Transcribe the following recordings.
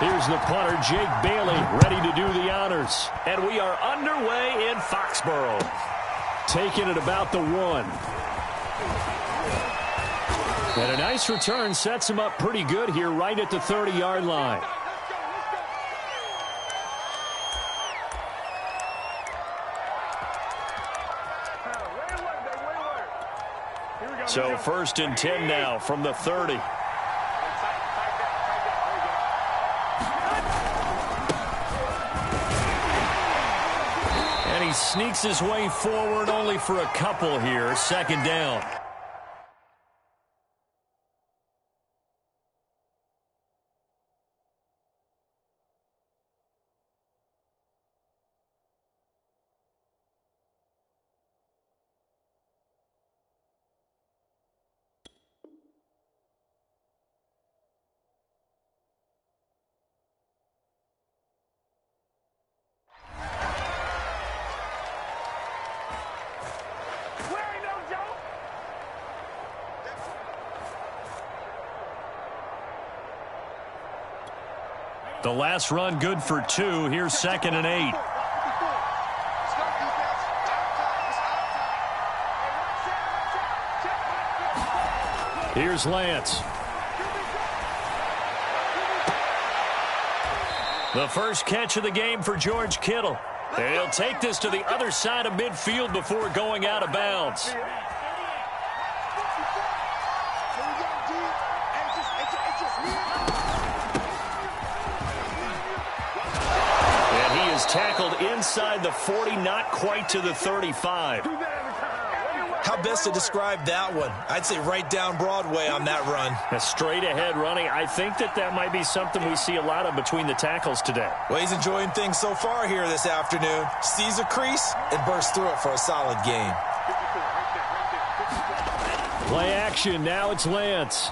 Here's the punter, Jake Bailey, ready to do the honors. And we are underway in Foxborough. Taking it about the 1. And a nice return sets him up pretty good here right at the 30-yard line. So 1st and 10 now from the 30. And he sneaks his way forward only for a couple here. 2nd down. The last run good for 2. Here's 2nd and 8. Here's Lance. The first catch of the game for George Kittle. And he'll take this to the other side of midfield before going out of bounds. Tackled inside the 40, not quite to the 35. How best to describe that one? I'd say right down Broadway on that run. A straight ahead running. I think that might be something we see a lot of between the tackles today. Well, he's enjoying things so far here this afternoon. Sees a crease and bursts through it for a solid game. Play action. Now it's Lance.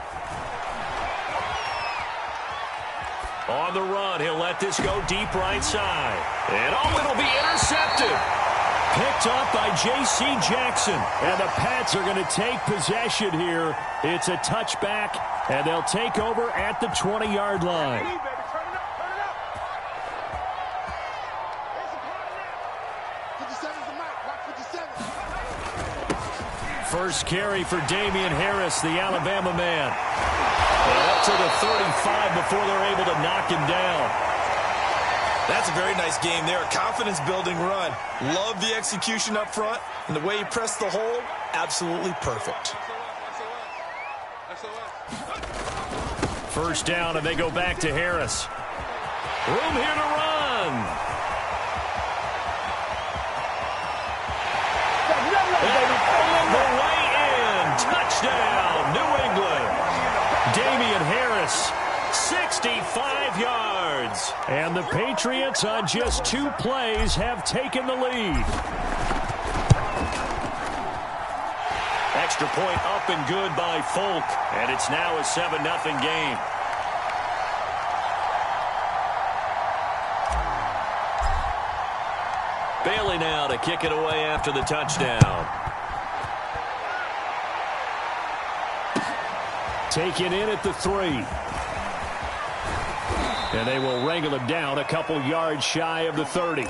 On the run, he'll let this go deep right side. And it'll be intercepted. Picked up by J.C. Jackson. And the Pats are going to take possession here. It's a touchback, and they'll take over at the 20-yard line. First carry for Damian Harris, the Alabama man. Up to the 35 before they're able to knock him down. That's a very nice game there. Confidence-building run. Love the execution up front. And the way he pressed the hole, absolutely perfect. First down, and they go back to Harris. Room here to run. And the way in. Touchdown, New England. Damian Harris, 65 yards. And the Patriots on just 2 plays have taken the lead. Extra point up and good by Folk. And it's now a 7-0 game. Bailey now to kick it away after the touchdown. Taken in at the 3. And they will wrangle him down a couple yards shy of the 30.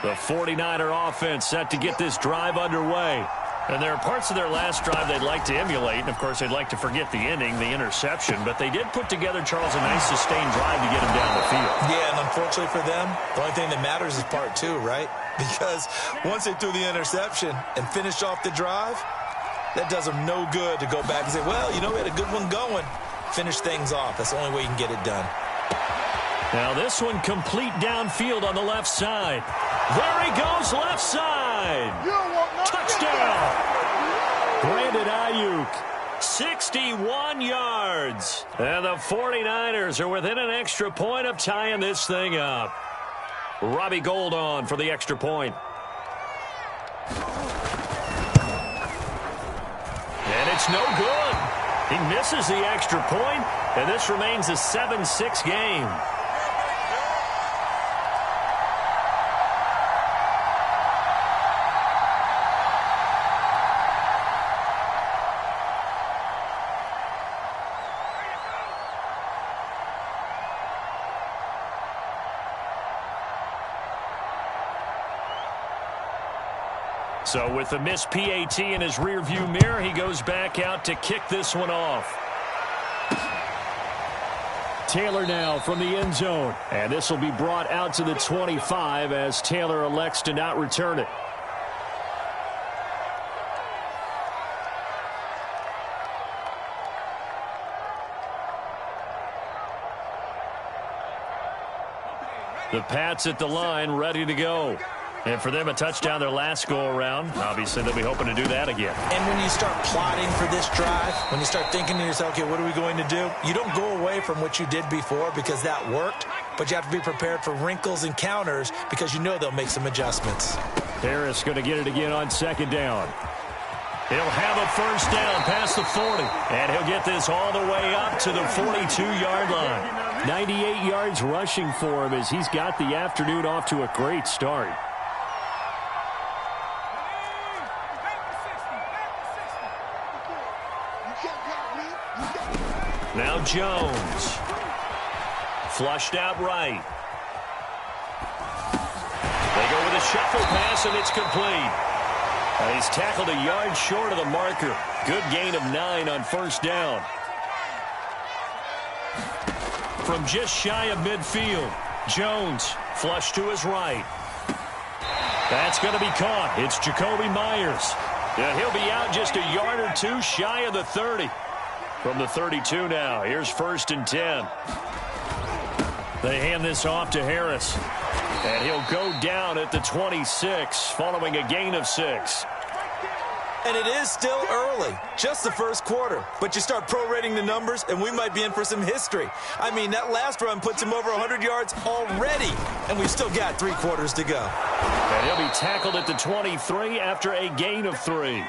The 49er offense set to get this drive underway. And there are parts of their last drive they'd like to emulate. And, of course, they'd like to forget the ending, the interception. But they did put together, Charles, a nice sustained drive to get him down the field. Yeah, and unfortunately for them, the only thing that matters is part 2, right? Because once they threw the interception and finished off the drive, that does them no good to go back and say, well, you know, we had a good one going. Finish things off. That's the only way you can get it done. Now this one complete downfield on the left side. There he goes, left side. Touchdown. Brandon Ayuk, 61 yards. And the 49ers are within an extra point of tying this thing up. Robbie Gould on for the extra point. And it's no good. He misses the extra point, and this remains a 7-6 game. So with the missed PAT in his rearview mirror, he goes back out to kick this one off. Taylor now from the end zone. And this will be brought out to the 25 as Taylor elects to not return it. The Pats at the line, ready to go. And for them, a touchdown their last go-around. Obviously, they'll be hoping to do that again. And when you start plotting for this drive, when you start thinking to yourself, okay, what are we going to do? You don't go away from what you did before because that worked, but you have to be prepared for wrinkles and counters because you know they'll make some adjustments. Harris going to get it again on second down. He'll have a first down past the 40, and he'll get this all the way up to the 42-yard line. 98 yards rushing for him as he's got the afternoon off to a great start. Now Jones. Flushed out right. They go with a shuffle pass, and it's complete. He's tackled a yard short of the marker. Good gain of 9 on first down. From just shy of midfield, Jones flushed to his right. That's going to be caught. It's Jacoby Myers. Yeah, he'll be out just a yard or two shy of the 30. From the 32 now, here's 1st and 10. They hand this off to Harris. And he'll go down at the 26 following a gain of 6. And it is still early, just the first quarter. But you start prorating the numbers, and we might be in for some history. I mean, that last run puts him over 100 yards already, and we've still got 3 quarters to go. And he'll be tackled at the 23 after a gain of 3.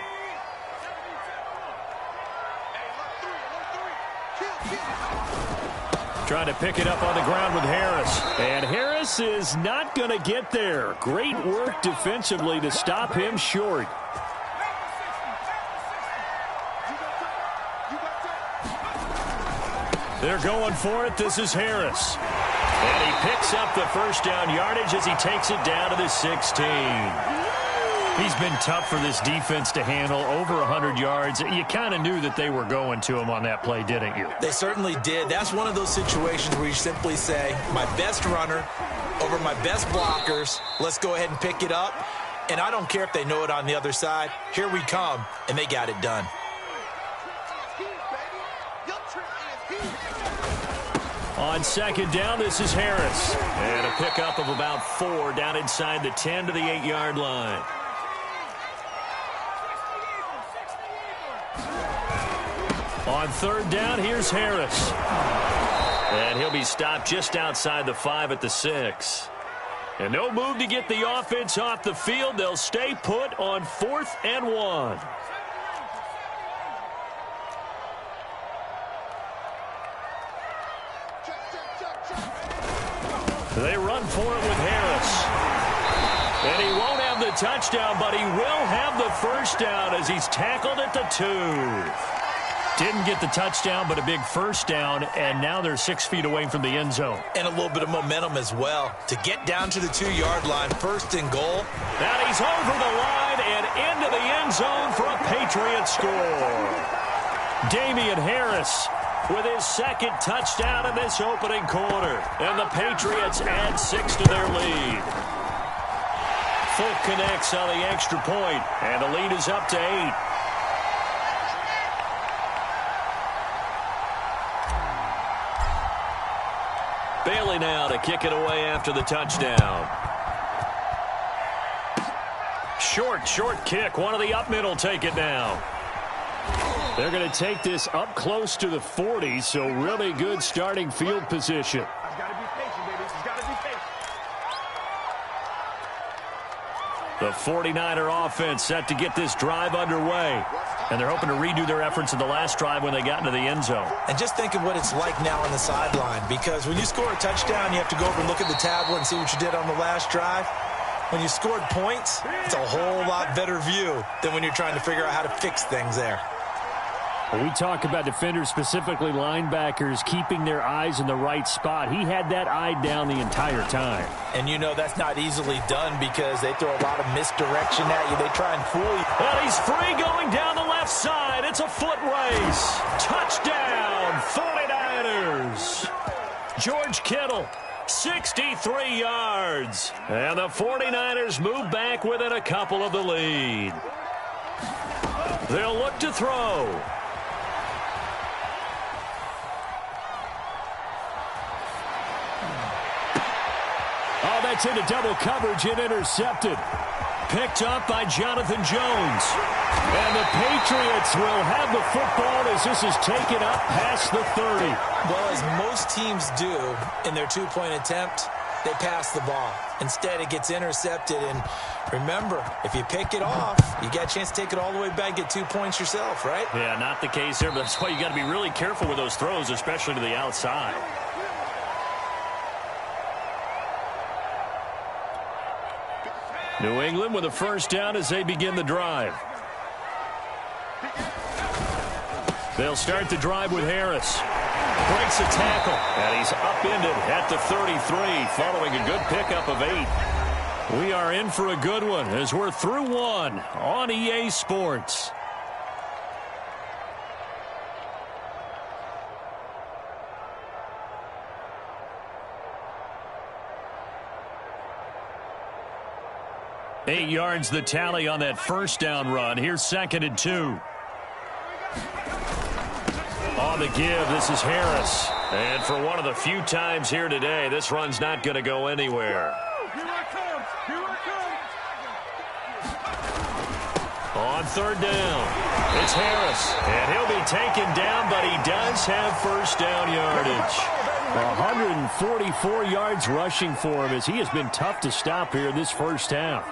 Trying to pick it up on the ground with Harris. And Harris is not going to get there. Great work defensively to stop him short. They're going for it. This is Harris. And he picks up the first down yardage as he takes it down to the 16. He's been tough for this defense to handle, over 100 yards. You kind of knew that they were going to him on that play, didn't you? They certainly did. That's one of those situations where you simply say, my best runner over my best blockers, let's go ahead and pick it up. And I don't care if they know it on the other side. Here we come, and they got it done. On second down, this is Harris. And a pickup of about 4 down inside the 10 to the 8-yard line. On third down, here's Harris. And he'll be stopped just outside the 5 at the 6. And no move to get the offense off the field. They'll stay put on 4th and 1. They run for it with Harris. And he won't have the touchdown, but he will have the first down as he's tackled at the 2. Didn't get the touchdown, but a big first down, and now they're 6 feet away from the end zone. And a little bit of momentum as well. To get down to the 2-yard line, 1st and goal. Now he's over the line and into the end zone for a Patriots score. Damian Harris with his 2nd touchdown in this opening quarter. And the Patriots add 6 to their lead. Folk connects on the extra point, and the lead is up to 8. Bailey now to kick it away after the touchdown. Short kick. One of the up middle take it now. They're going to take this up close to the 40, so really good starting field position. The 49er offense set to get this drive underway. And they're hoping to redo their efforts in the last drive when they got into the end zone. And just think of what it's like now on the sideline, because when you score a touchdown, you have to go over and look at the tablet and see what you did on the last drive. When you scored points, it's a whole lot better view than when you're trying to figure out how to fix things there. We talk about defenders, specifically linebackers, keeping their eyes in the right spot. He had that eye down the entire time. And you know that's not easily done because they throw a lot of misdirection at you. They try and fool you. And he's free going down the left side. It's a foot race. Touchdown, 49ers. George Kittle, 63 yards. And the 49ers move back within a couple of the lead. They'll look to throw. Oh, that's into double coverage and intercepted. Picked up by Jonathan Jones. And the Patriots will have the football as this is taken up past the 30. Well, as most teams do in their two-point attempt, they pass the ball. Instead, it gets intercepted. And remember, if you pick it off, you got a chance to take it all the way back, get 2 points yourself, right? Yeah, not the case here, but that's why you got to be really careful with those throws, especially to the outside. New England with a first down as they begin the drive. They'll start the drive with Harris. Breaks a tackle, and he's upended at the 33, following a good pickup of 8. We are in for a good one as we're through one on EA Sports. Eight yards the tally on that first down run. Here's 2nd and 2. On the give, this is Harris. And for one of the few times here today, this run's not going to go anywhere. On 3rd down, it's Harris. And he'll be taken down, but he does have first down yardage. 144 yards rushing for him as he has been tough to stop here in this first half.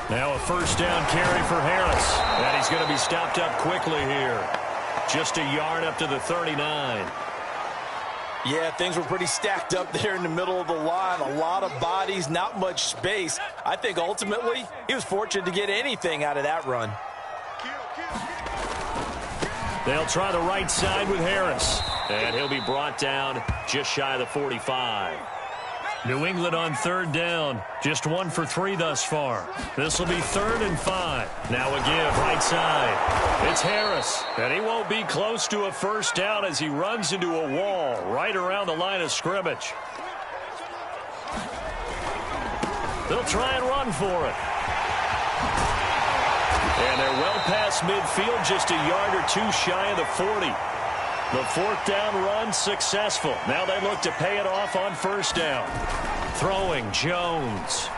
Now a first down carry for Harris. And he's going to be stopped up quickly here. Just a yard up to the 39. Yeah, things were pretty stacked up there in the middle of the line. A lot of bodies, not much space. I think ultimately he was fortunate to get anything out of that run. They'll try the right side with Harris. And he'll be brought down just shy of the 45. New England on 3rd down. Just 1 for 3 thus far. This will be 3rd and 5. Now a give right side. It's Harris. And he won't be close to a first down as he runs into a wall right around the line of scrimmage. They'll try and run for it. And they're well past midfield, just a yard or 2 shy of the 40. The 4th down run successful. Now they look to pay it off on first down. Throwing Jones.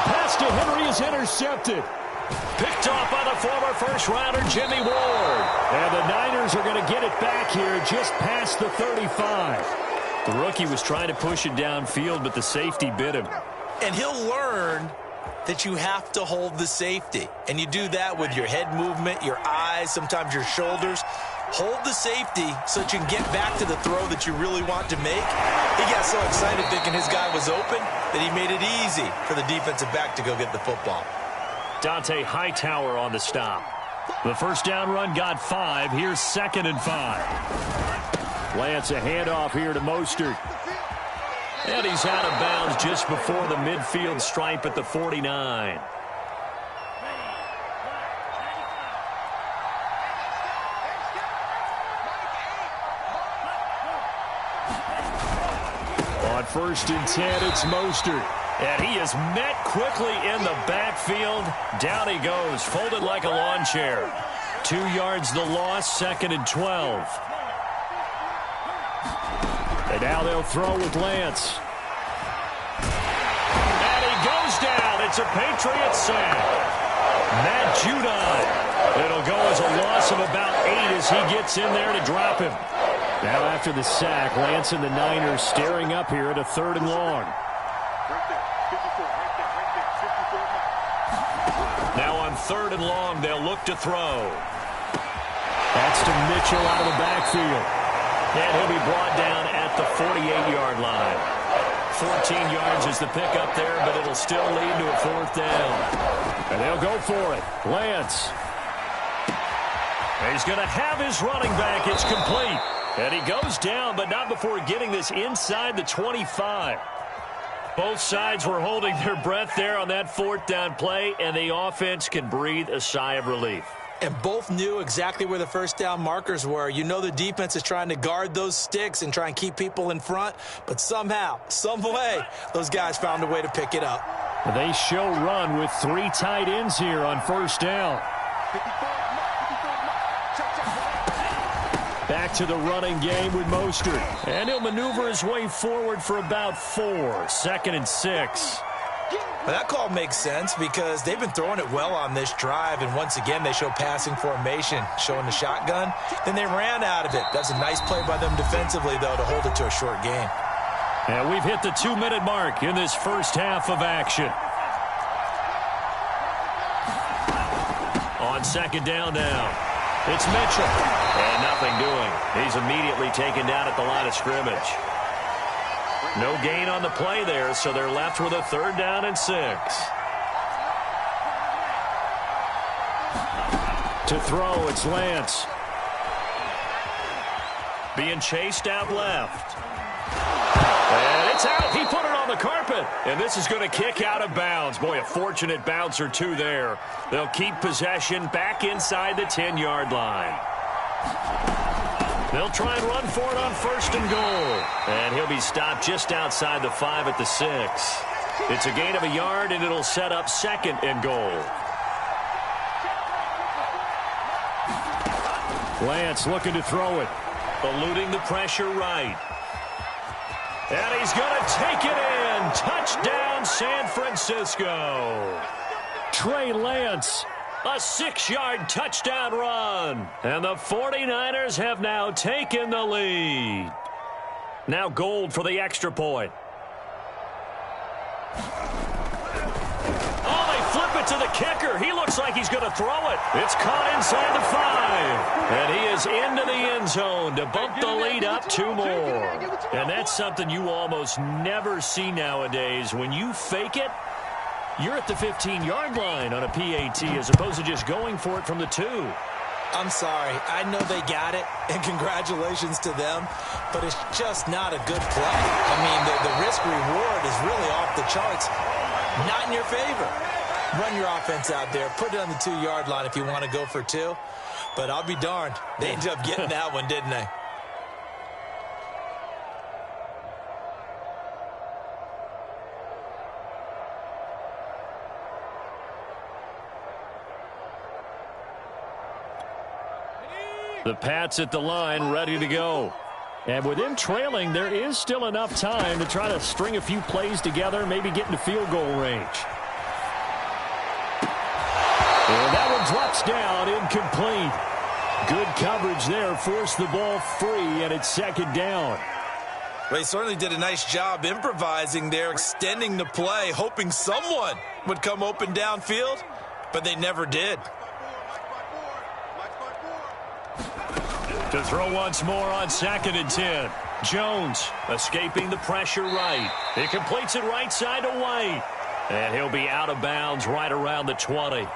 Pass to Henry is intercepted. Picked off by the former first-rounder Jimmy Ward. And the Niners are going to get it back here just past the 35. The rookie was trying to push it downfield, but the safety bit him. And he'll learn that you have to hold the safety. And you do that with your head movement, your eyes, sometimes your shoulders. Hold the safety so that you can get back to the throw that you really want to make. He got so excited thinking his guy was open that he made it easy for the defensive back to go get the football. Dante Hightower on the stop. The first down run got 5. Here's 2nd and 5. Lance a handoff here to Mostert. And he's out of bounds just before the midfield stripe at the 49. On 1st and 10, it's Mostert. And he is met quickly in the backfield. Down he goes, folded like a lawn chair. 2 yards the loss, 2nd and 12. And now they'll throw with Lance. And he goes down. It's a Patriots sack. Matt Judon. It'll go as a loss of about 8 as he gets in there to drop him. Now after the sack, Lance and the Niners staring up here at a 3rd and long. Now on 3rd and long, they'll look to throw. That's to Mitchell out of the backfield. And he'll be brought down at the 48-yard line. 14 yards is the pickup there, but it'll still lead to a 4th down. And they'll go for it. Lance. He's going to have his running back. It's complete. And he goes down, but not before getting this inside the 25. Both sides were holding their breath there on that 4th down play, and the offense can breathe a sigh of relief. And both knew exactly where the 1st down markers were. You know the defense is trying to guard those sticks and try and keep people in front, but somehow, some way, those guys found a way to pick it up. They show run with 3 tight ends here on 1st down. Back to the running game with Mostert. And he'll maneuver his way forward for about 4. 2nd and 6. Well, that call makes sense because they've been throwing it well on this drive, and once again they show passing formation, showing the shotgun. Then they ran out of it. That's a nice play by them defensively, though, to hold it to a short game. And we've hit the 2-minute mark in this first half of action. On 2nd down now. It's Mitchell. And nothing doing. He's immediately taken down at the line of scrimmage. No gain on the play there, so they're left with a 3rd down and 6. To throw, it's Lance. Being chased out left. And it's out. He put it on the carpet. And this is going to kick out of bounds. Boy, a fortunate bounce or two there. They'll keep possession back inside the 10-yard line. They'll try and run for it on 1st and goal. And he'll be stopped just outside the 5 at the 6. It's a gain of a yard, and it'll set up 2nd and goal. Lance looking to throw it. Eluding the pressure right. And he's going to take it in. Touchdown, San Francisco. Trey Lance. A 6-yard touchdown run. And the 49ers have now taken the lead. Now Gold for the extra point. Oh, they flip it to the kicker. He looks like he's going to throw it. It's caught inside the 5. And he is into the end zone to bump the lead up 2 more. And that's something you almost never see nowadays. When you fake it, you're at the 15-yard line on a PAT as opposed to just going for it from the 2. I'm sorry. I know they got it, and congratulations to them, but it's just not a good play. I mean, the risk-reward is really off the charts. Not in your favor. Run your offense out there. Put it on the 2-yard line if you want to go for 2. But I'll be darned. They ended up getting that one, didn't they? The Pats at the line, ready to go. And with them trailing, there is still enough time to try to string a few plays together, maybe get into field goal range. And that one drops down, incomplete. Good coverage there, forced the ball free, and it's 2nd down. Well, he certainly did a nice job improvising there, extending the play, hoping someone would come open downfield, but they never did. To throw once more on 2nd and 10. Jones escaping the pressure right. He completes it right side to White. And he'll be out of bounds right around the 20.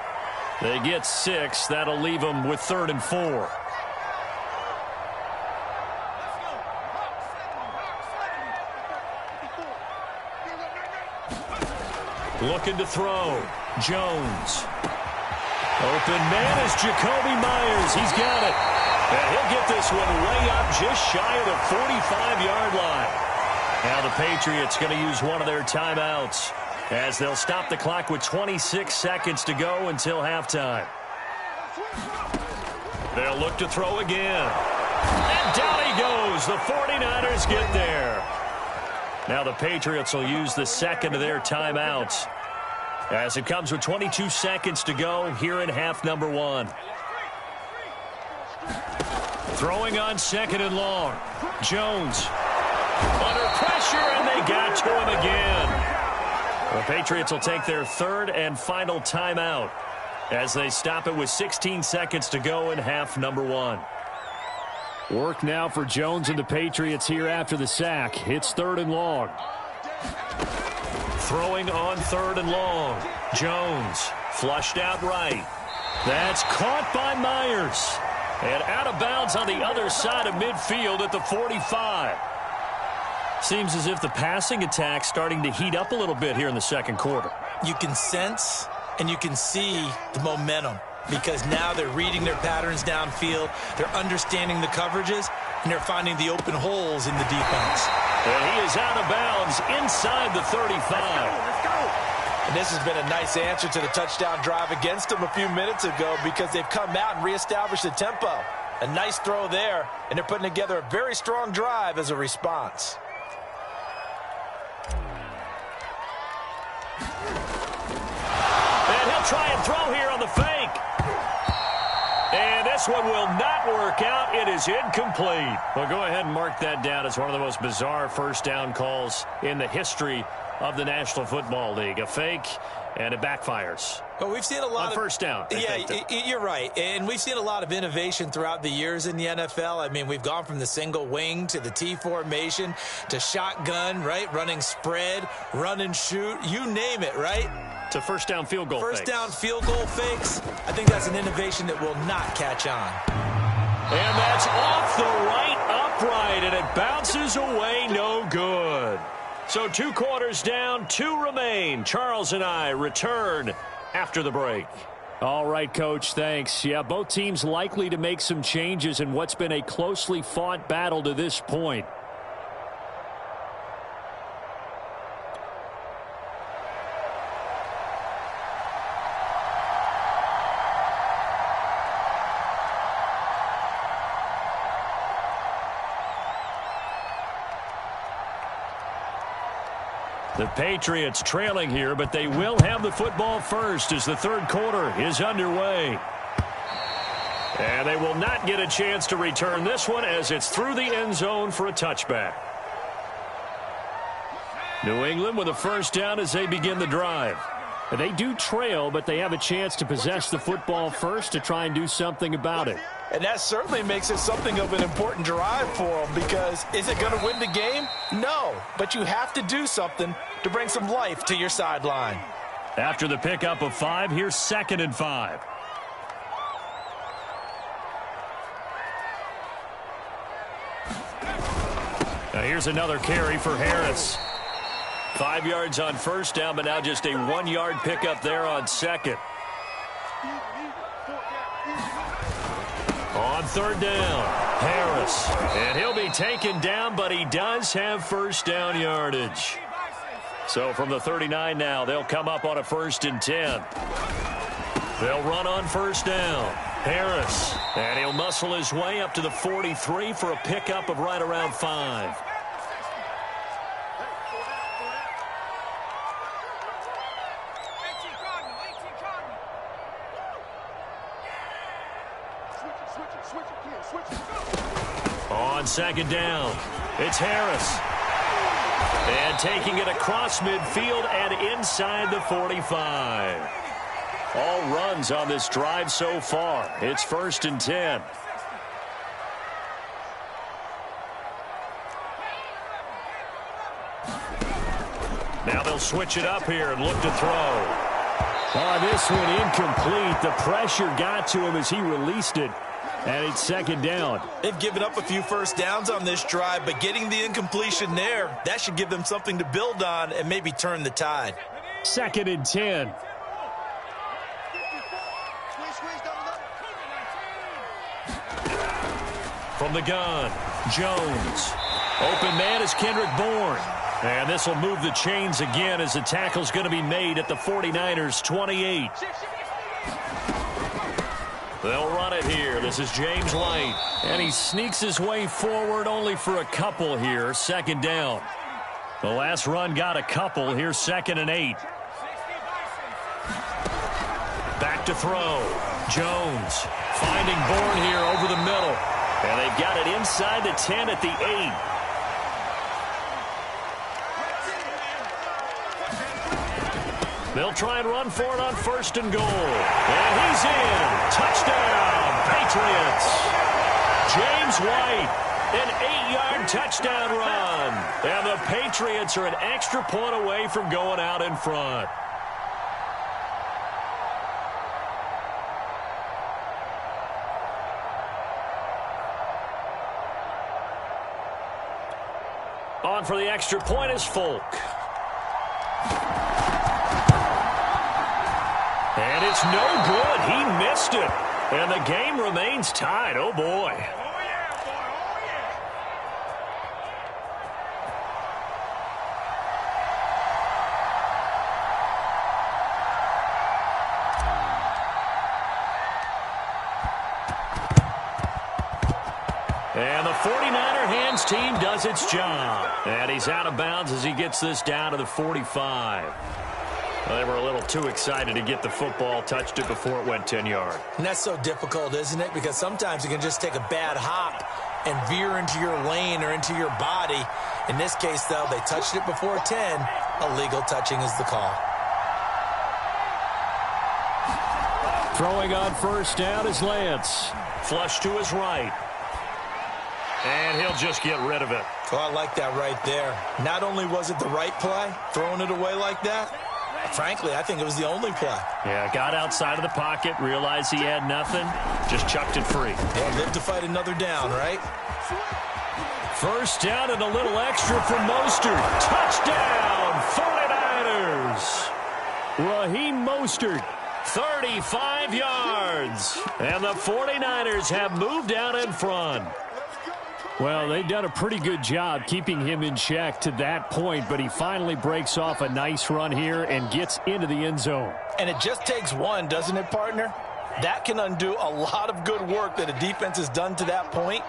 They get 6. That'll leave them with 3rd and 4. Looking to throw. Jones. Open man is Jacoby Myers. He's got it. And he'll get this one way up just shy of the 45-yard line. Now the Patriots going to use one of their timeouts as they'll stop the clock with 26 seconds to go until halftime. They'll look to throw again. And down he goes. The 49ers get there. Now the Patriots will use the second of their timeouts as it comes with 22 seconds to go here in half number 1. Throwing on 2nd and long. Jones under pressure, and they got to him again. The Patriots will take their 3rd and final timeout as they stop it with 16 seconds to go in half number 1. Work now for Jones and the Patriots here after the sack. It's 3rd and long. Throwing on 3rd and long. Jones flushed out right. That's caught by Myers. And out of bounds on the other side of midfield at the 45. Seems as if the passing attack's starting to heat up a little bit here in the second quarter. You can sense and you can see the momentum because now they're reading their patterns downfield, they're understanding the coverages, and they're finding the open holes in the defense. And he is out of bounds inside the 35. Let's go. And this has been a nice answer to the touchdown drive against them a few minutes ago because they've come out and reestablished the tempo. A nice throw there, and they're putting together a very strong drive as a response. And he'll try and throw here on the fake. And this one will not work out. It is incomplete. Well, go ahead and mark that down as one of the most bizarre first down calls in the history of the National Football League. A fake, and it backfires. Well, we've seen a lot on first down. Yeah, you're right. And we've seen a lot of innovation throughout the years in the NFL. I mean, we've gone from the single wing to the T formation to shotgun, right? Running spread, run and shoot, you name it, right? To first down field goal fakes. First down field goal fakes. I think that's an innovation that will not catch on. And that's off the right upright, and it bounces away, no good. So 2 quarters down, 2 remain. Charles and I return after the break. All right, Coach, thanks. Yeah, both teams likely to make some changes in what's been a closely fought battle to this point. The Patriots trailing here, but they will have the football first as the third quarter is underway. And they will not get a chance to return this one as it's through the end zone for a touchback. New England with a first down as they begin the drive. They do trail, but they have a chance to possess the football first to try and do something about it. And that certainly makes it something of an important drive for them because is it going to win the game? No, but you have to do something to bring some life to your sideline. After the pickup of 5, here's 2nd and 5. Now here's another carry for Harris. 5 yards on first down, but now just a 1-yard pickup there on second. On third down, Harris. And he'll be taken down, but he does have first down yardage. So from the 39 now, they'll come up on a 1st and 10. They'll run on first down. Harris. And he'll muscle his way up to the 43 for a pickup of right around 5. On second down, it's Harris. And taking it across midfield and inside the 45. All runs on this drive so far. It's 1st and 10. Now they'll switch it up here and look to throw. Oh, this one incomplete. The pressure got to him as he released it. And it's 2nd down. They've given up a few first downs on this drive, but getting the incompletion there, that should give them something to build on and maybe turn the tide. 2nd and 10. From the gun, Jones. Open man is Kendrick Bourne. And this will move the chains again as the tackle's going to be made at the 49ers' 28. They'll run it here. This is James White. And he sneaks his way forward only for a couple here. 2nd down. The last run got a couple. Here's 2nd and 8. Back to throw. Jones finding Bourne here over the middle. And they've got it inside the 10 at the 8. They'll try and run for it on 1st and goal. And he's in. Touchdown, Patriots. James White An 8-yard touchdown run. And the Patriots are an extra point away from going out in front. On for the extra point is Folk. And it's no good. He missed it. And the game remains tied. Oh, boy. And the 49er hands team does its job. And he's out of bounds as he gets this down to the 45. Well, they were a little too excited to get the football, touched it before it went 10 yards. And that's so difficult, isn't it? Because sometimes you can just take a bad hop and veer into your lane or into your body. In this case, though, they touched it before 10. Illegal touching is the call. Throwing on first down is Lance. Flush to his right. And he'll just get rid of it. Oh, I like that right there. Not only was it the right play, throwing it away like that, frankly, I think it was the only play. Yeah, got outside of the pocket, realized he had nothing, just chucked it free. Yeah, live to fight another down, right? First down and a little extra from Mostert. Touchdown, 49ers. Raheem Mostert, 35 yards. And the 49ers have moved out in front. Well, they've done a pretty good job keeping him in check to that point, but he finally breaks off a nice run here and gets into the end zone. And it just takes one, doesn't it, partner? That can undo a lot of good work that a defense has done to that point.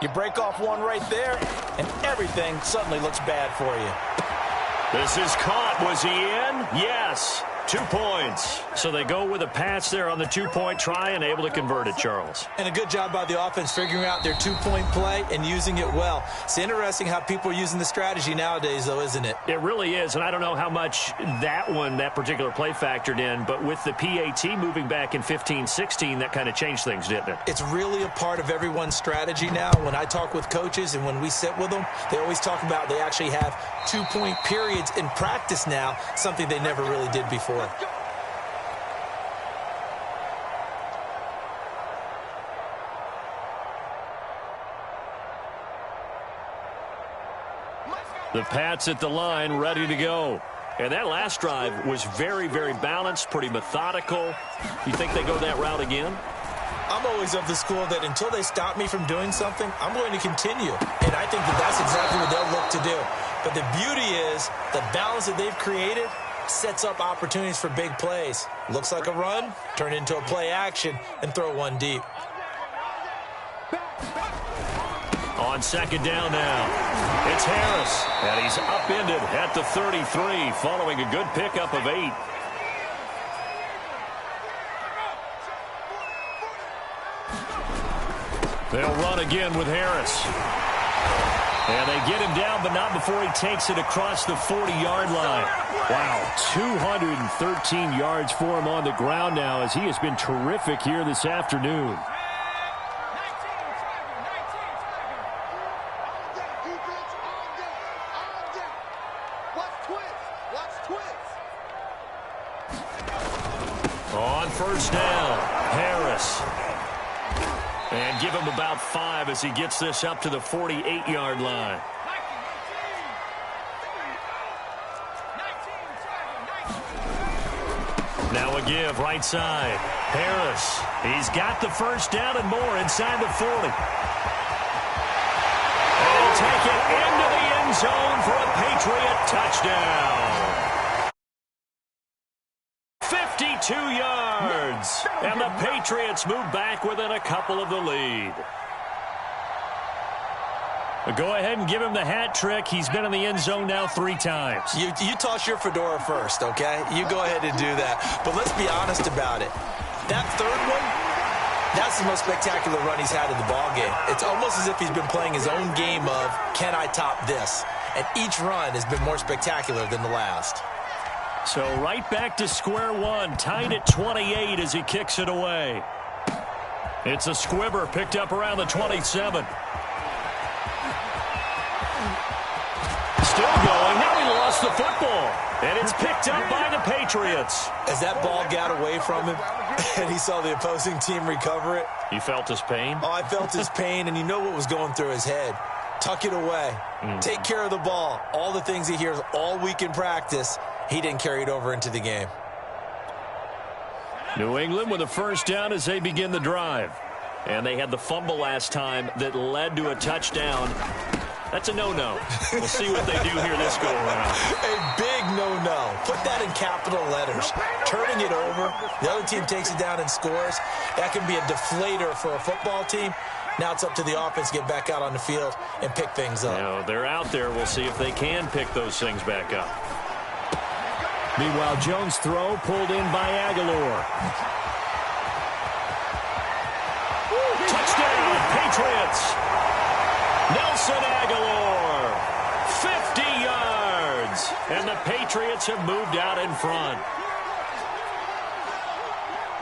You break off one right there, and everything suddenly looks bad for you. This is caught. Was he in? Yes. 2 points. So they go with a pass there on the two-point try and able to convert it, Charles. And a good job by the offense figuring out their two-point play and using it well. It's interesting how people are using the strategy nowadays, though, isn't it? It really is, and I don't know how much that particular play factored in, but with the PAT moving back in 15-16, that kind of changed things, didn't it? It's really a part of everyone's strategy now. When I talk with coaches and when we sit with them, they always talk about they actually have two-point periods in practice now, something they never really did before. The Pats at the line, ready to go. And that last drive was very, very balanced, pretty methodical. You think they go that route again? I'm always of the school that until they stop me from doing something, I'm going to continue. And I think that that's exactly what they'll look to do. But the beauty is the balance that they've created sets up opportunities for big plays. Looks like a run, turn it into a play action, and throw one deep. On second down now, it's Harris, and he's upended at the 33 following a good pickup of 8. They'll run again with Harris. And they get him down, but not before he takes it across the 40-yard line. Wow, 213 yards for him on the ground now as he has been terrific here this afternoon. On first down, Harris. And give him about 5 as he gets this up to the 48-yard line. Now a give, right side. Harris, he's got the first down and more inside the 40. And he'll take it into the end zone for a Patriot touchdown. 52 yards. And the Patriots move back within a couple of the lead. Go ahead and give him the hat trick. He's been in the end zone now 3 times. You toss your fedora first, okay? You go ahead and do that. But let's be honest about it. That third one, that's the most spectacular run he's had in the ballgame. It's almost as if he's been playing his own game of, can I top this? And each run has been more spectacular than the last. So right back to square one, tied at 28 as he kicks it away. It's a squibber picked up around the 27. Still going. Now he lost the football. And it's picked up by the Patriots. As that ball got away from him and he saw the opposing team recover it. You felt his pain? Oh, I felt his pain, and you know what was going through his head. Tuck it away. Take care of the ball. All the things he hears all week in practice, he didn't carry it over into the game. New England with a first down as they begin the drive. And they had the fumble last time that led to a touchdown. That's a no-no. We'll see what they do here this go-around. A big no-no. Put that in capital letters. Turning it over. The other team takes it down and scores. That can be a deflator for a football team. Now it's up to the offense to get back out on the field and pick things up. Now, they're out there. We'll see if they can pick those things back up. Meanwhile, Jones' throw pulled in by Aguilar. Touchdown, Patriots. Nelson Aguilar, 50 yards. And the Patriots have moved out in front.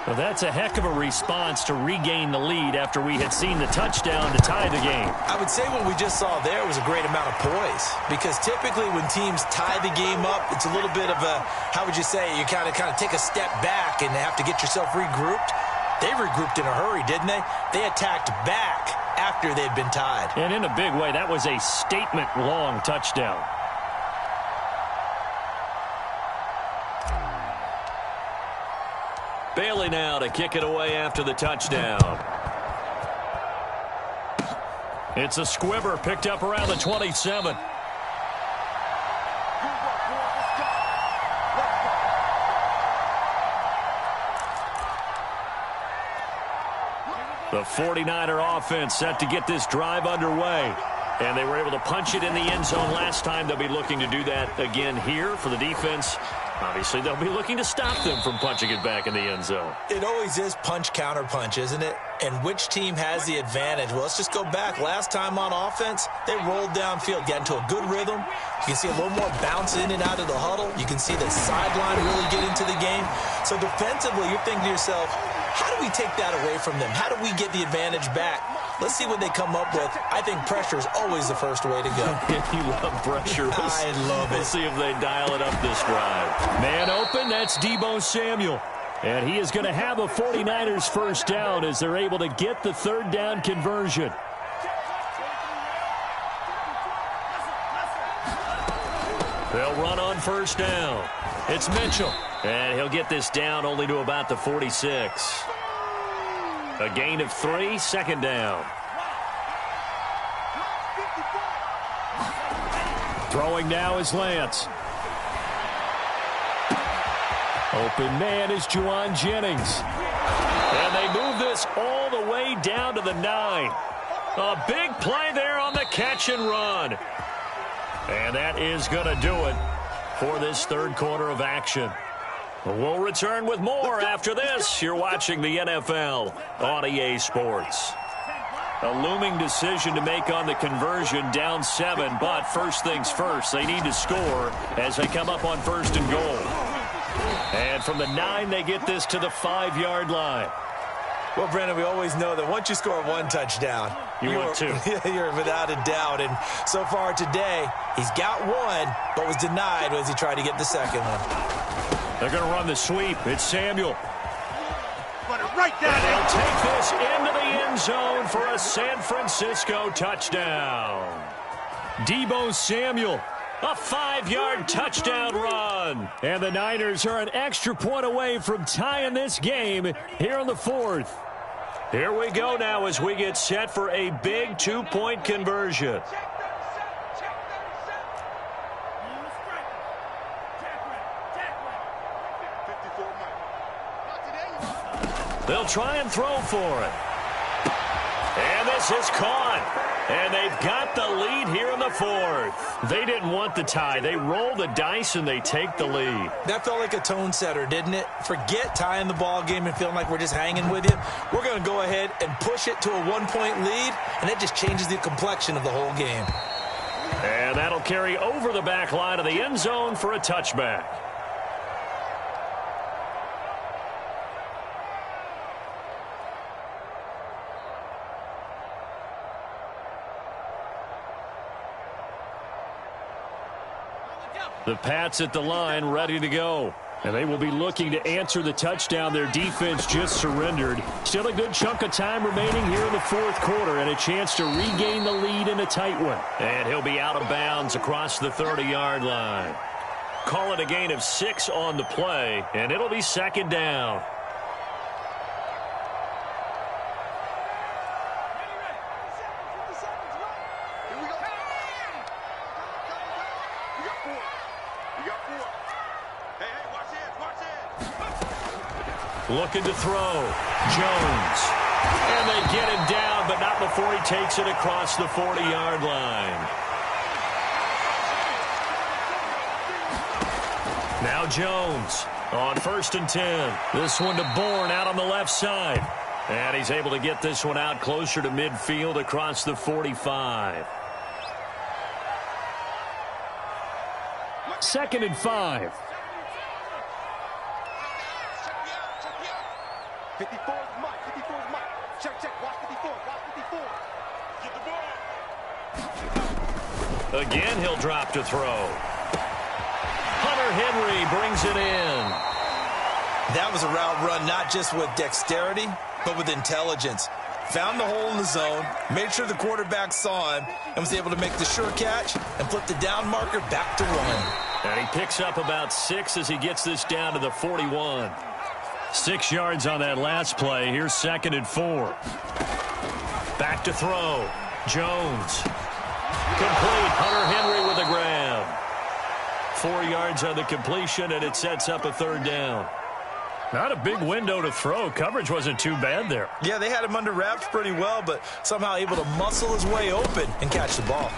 Well, that's a heck of a response to regain the lead after we had seen the touchdown to tie the game. I would say what we just saw there was a great amount of poise, because typically when teams tie the game up, it's a little bit of a, how would you say, you kind of take a step back and have to get yourself regrouped. They regrouped in a hurry, didn't they? They attacked back after they'd been tied. And in a big way, that was a statement-long touchdown. Bailey now to kick it away after the touchdown. It's a squibber picked up around the 27. The 49er offense set to get this drive underway. And they were able to punch it in the end zone last time. They'll be looking to do that again here for the defense. Obviously, they'll be looking to stop them from punching it back in the end zone. It always is punch, counter punch, isn't it? And which team has the advantage? Well, let's just go back. Last time on offense, they rolled downfield, got into a good rhythm. You can see a little more bounce in and out of the huddle. You can see the sideline really get into the game. So defensively, you're thinking to yourself, how do we take that away from them? How do we get the advantage back? Let's see what they come up with. I think pressure is always the first way to go. You love pressure. I love it. We'll see if they dial it up this drive. Man open, that's Deebo Samuel. And he is going to have a 49ers first down as they're able to get the third down conversion. They'll run on first down. It's Mitchell. And he'll get this down only to about the 46. A gain of 3, second down. Throwing now is Lance. Open man is Juwan Jennings. And they move this all the way down to the 9. A big play there on the catch and run. And that is going to do it for this third quarter of action. We'll return with more after this. You're watching the NFL on EA Sports. A looming decision to make on the conversion, down 7, but first things first, they need to score as they come up on first and goal. And from the 9, they get this to the 5-yard line. Well, Brandon, we always know that once you score one touchdown, want two. You're without a doubt. And so far today, he's got one, but was denied as he tried to get the second one. They're going to run the sweep. It's Samuel. Run it right down. And they'll take this into the end zone for a San Francisco touchdown. Deebo Samuel, a 5-yard touchdown run. And the Niners are an extra point away from tying this game here in the fourth. Here we go now as we get set for a big 2-point conversion. They'll try and throw for it. And this is caught. And they've got the lead here in the fourth. They didn't want the tie. They roll the dice and they take the lead. That felt like a tone setter, didn't it? Forget tying the ball game and feeling like we're just hanging with you. We're going to go ahead and push it to a 1-point lead, and it just changes the complexion of the whole game. And that'll carry over the back line of the end zone for a touchback. The Pats at the line, ready to go. And they will be looking to answer the touchdown their defense just surrendered. Still a good chunk of time remaining here in the fourth quarter and a chance to regain the lead in a tight one. And he'll be out of bounds across the 30-yard line. Call it a gain of 6 on the play, and it'll be second down. Looking to throw. Jones. And they get him down, but not before he takes it across the 40-yard line. Now Jones on 1st and 10. This one to Bourne out on the left side. And he's able to get this one out closer to midfield across the 45. 2nd and 5. 54 is Mike. 54 is Mike. Check. Watch 54. Watch 54. Get the ball. Again, he'll drop to throw. Hunter Henry brings it in. That was a route run not just with dexterity, but with intelligence. Found the hole in the zone, made sure the quarterback saw him, and was able to make the sure catch and flip the down marker back to 1. And he picks up about 6 as he gets this down to the 41. 6 yards on that last play. Here's 2nd and 4. Back to throw. Jones. Complete. Hunter Henry with a grab. 4 yards on the completion, and it sets up a 3rd down. Not a big window to throw. Coverage wasn't too bad there. Yeah, they had him under wraps pretty well, but somehow able to muscle his way open and catch the ball.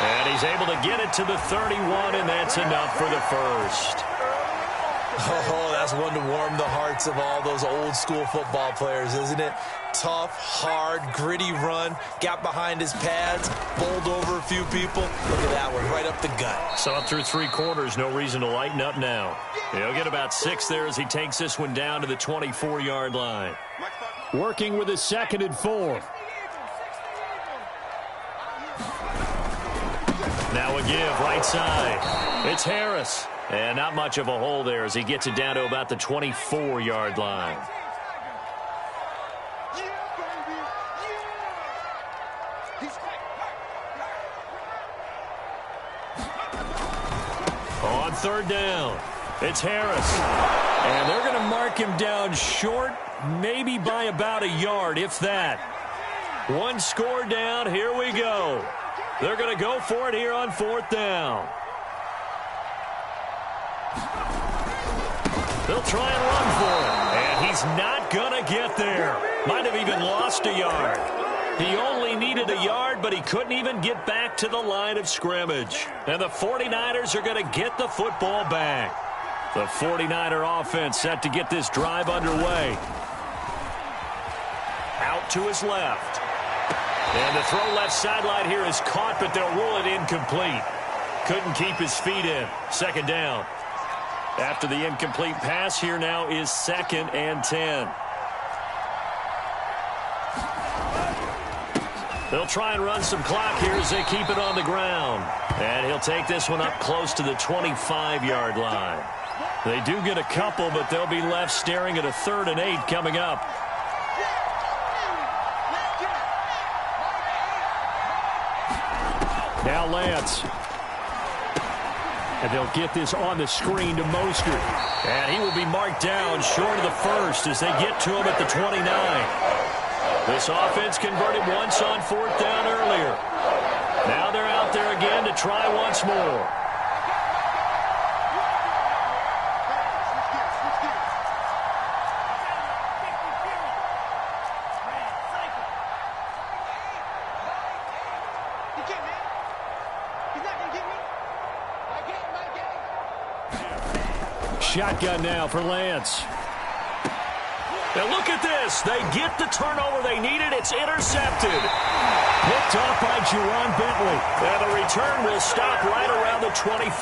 And he's able to get it to the 31, and that's enough for the first. Oh, that's one to warm the hearts of all those old school football players, isn't it? Tough, hard, gritty run. Got behind his pads, bowled over a few people. Look at that one, right up the gut. Saw it through 3 quarters. No reason to lighten up now. He'll get about 6 there as he takes this one down to the 24-yard line. Working with his 2nd and 4. Now a give, right side. It's Harris. And not much of a hole there as he gets it down to about the 24-yard line. On 3rd down, it's Harris. And they're going to mark him down short, maybe by about a yard, if that. 1 score down, here we go. They're going to go for it here on 4th down. They'll try and run for it. And he's not going to get there. Might have even lost a yard. He only needed a yard, but he couldn't even get back to the line of scrimmage. And the 49ers are going to get the football back. The 49er offense set to get this drive underway. Out to his left. And the throw left sideline here is caught, but they'll rule it incomplete. Couldn't keep his feet in. 2nd down. After the incomplete pass, here now is 2nd and 10. They'll try and run some clock here as they keep it on the ground. And he'll take this one up close to the 25-yard line. They do get a couple, but they'll be left staring at a 3rd and 8 coming up. Now Lance. And they'll get this on the screen to Mostert. And he will be marked down short of the 1st as they get to him at the 29. This offense converted once on 4th down earlier. Now they're out there again to try once more. Shotgun now for Lance. Now look at this. They get the turnover they needed. It's intercepted. Picked off by Juwan Bentley. And the return will stop right around the 25.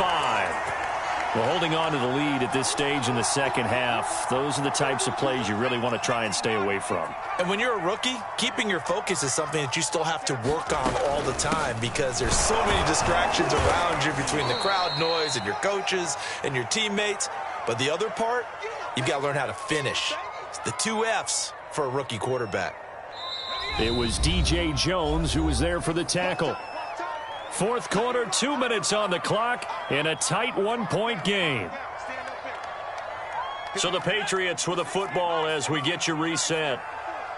Well, holding on to the lead at this stage in the second half, those are the types of plays you really want to try and stay away from. And when you're a rookie, keeping your focus is something that you still have to work on all the time because there's so many distractions around you between the crowd noise and your coaches and your teammates. But the other part, you've got to learn how to finish. It's the 2 F's for a rookie quarterback. It was DJ Jones who was there for the tackle. Fourth quarter, 2 minutes on the clock in a tight 1-point game. So the Patriots with the football as we get you reset.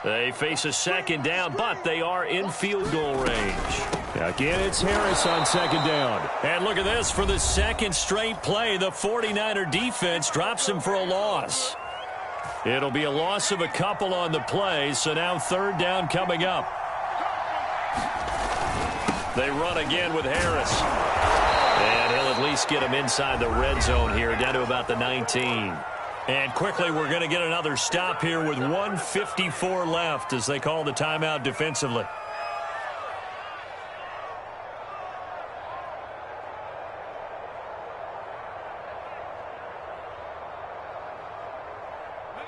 They face a second down, but they are in field goal range. Again, it's Harris on second down. And look at this. For the second straight play, the 49er defense drops him for a loss. It'll be a loss of a couple on the play, so now third down coming up. They run again with Harris. And he'll at least get him inside the red zone here, down to about the 19. And quickly, we're going to get another stop here with 1:54 left as they call the timeout defensively.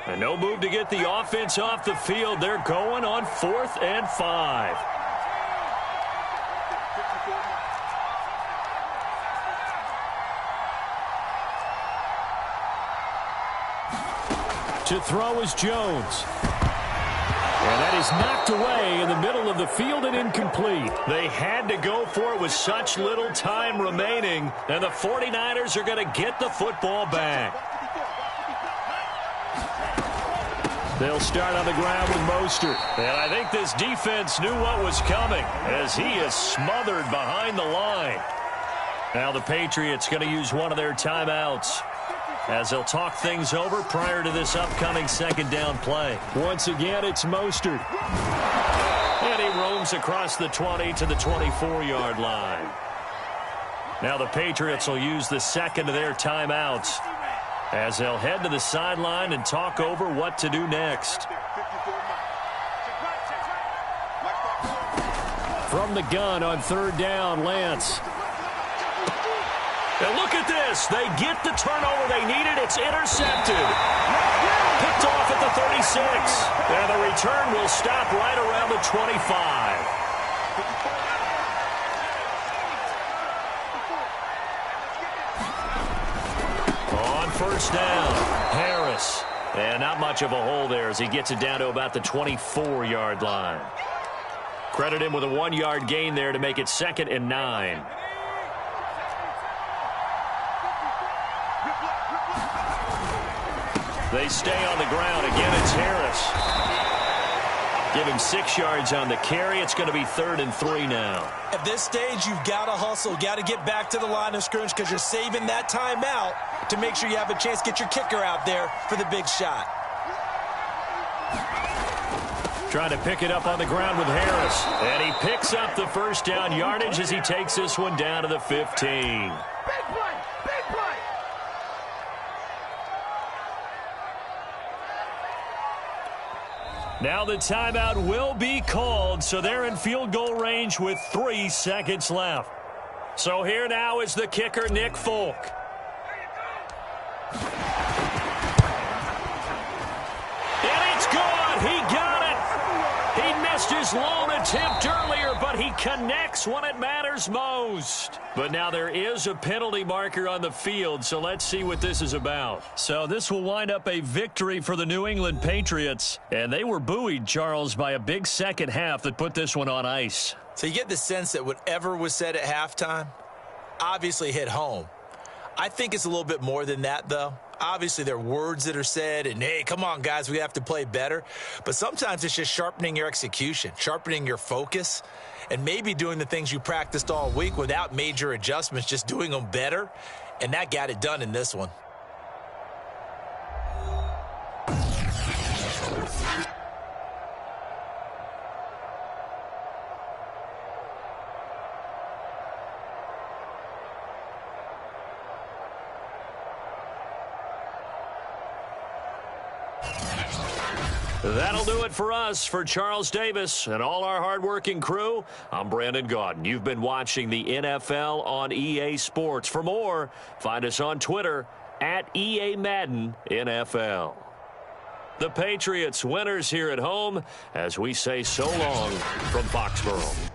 And no move to get the offense off the field. They're going on 4th and 5. To throw is Jones. And that is knocked away in the middle of the field and incomplete. They had to go for it with such little time remaining. And the 49ers are going to get the football back. They'll start on the ground with Mostert. And I think this defense knew what was coming as he is smothered behind the line. Now the Patriots going to use one of their timeouts as they'll talk things over prior to this upcoming second down play. Once again, it's Mostert. And he roams across the 20 to the 24-yard line. Now the Patriots will use the second of their timeouts as they'll head to the sideline and talk over what to do next. From the gun on third down, Lance. And look at this. They get the turnover they needed. It's intercepted. Picked off at the 36. And the return will stop right around the 25. On first down, Harris. And not much of a hole there as he gets it down to about the 24-yard line. Credit him with a 1-yard gain there to make it 2nd and 9. They stay on the ground. Again, it's Harris. Give him 6 yards on the carry. It's going to be 3rd and 3 now. At this stage, you've got to hustle. Got to get back to the line of scrimmage because you're saving that timeout to make sure you have a chance to get your kicker out there for the big shot. Trying to pick it up on the ground with Harris. And he picks up the first down yardage as he takes this one down to the 15. Now the timeout will be called, so they're in field goal range with 3 seconds left. So here now is the kicker, Nick Folk. And it's good. He got it. He missed his lone attempt earlier, but he connects when it matters most. But now there is a penalty marker on the field, so let's see what this is about. So this will wind up a victory for the New England Patriots. And they were buoyed, Charles, by a big second half that put this one on ice. So you get the sense that whatever was said at halftime obviously hit home. I think it's a little bit more than that, though. Obviously, there are words that are said, and, hey, come on, guys, we have to play better. But sometimes it's just sharpening your execution, sharpening your focus, and maybe doing the things you practiced all week without major adjustments, just doing them better. And that got it done in this one. That'll do it for us. For Charles Davis and all our hardworking crew, I'm Brandon Gaudin. You've been watching the NFL on EA Sports. For more, find us on Twitter at EA Madden NFL. The Patriots winners here at home as we say so long from Foxborough.